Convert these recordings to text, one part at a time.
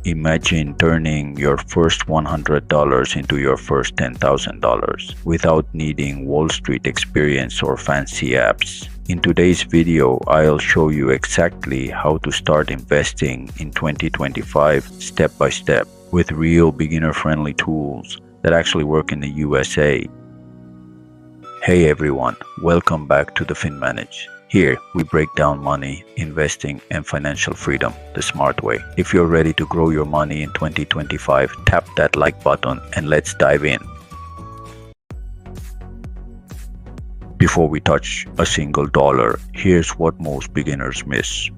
Imagine turning your first $100 into your first $10,000 without needing Wall Street experience or fancy apps. In today's video, I'll show you exactly how to start investing in 2025 step by step with real beginner-friendly tools that actually work in the USA. Hey everyone, welcome back to TheFinManage. Here, we break down money, investing, and financial freedom the smart way. If you're ready to grow your money in 2025, tap that like button and let's dive in. Before we touch a single dollar, here's what most beginners miss.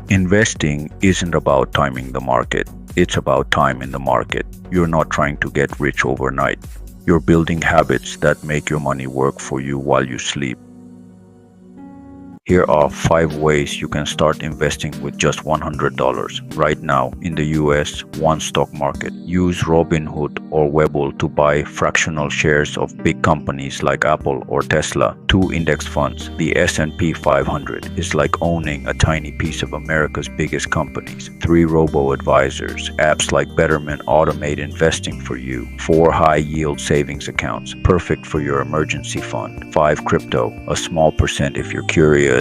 Investing isn't about timing the market, it's about time in the market. You're not trying to get rich overnight. You're building habits that make your money work for you while you sleep. Here are 5 ways you can start investing with just $100 right now in the US one stock market. Use Robinhood or Webull to buy fractional shares of big companies like Apple or Tesla. 2 index funds. The S&P 500 is like owning a tiny piece of America's biggest companies. 3 robo-advisors. Apps like Betterment automate investing for you. 4 high-yield savings accounts, perfect for your emergency fund. 5 crypto, a small percent if you're curious,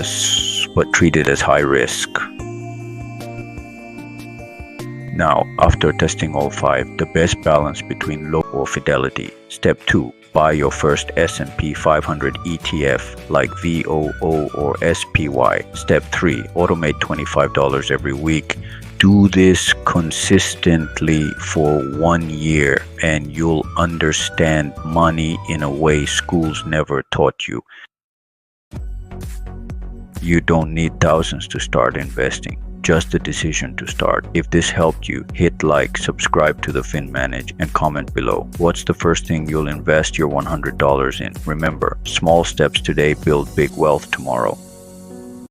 but treated as high risk. Now, after testing all 5, the best balance between low or Fidelity. Step 2. Buy your first S&P 500 ETF like VOO or SPY. Step 3. Automate $25 every week. Do this consistently for 1 year and you'll understand money in a way schools never taught you. You don't need thousands to start investing, just the decision to start. If this helped you, hit like, subscribe to TheFinManage, and comment below. What's the first thing you'll invest your $100 in? Remember, small steps today build big wealth tomorrow.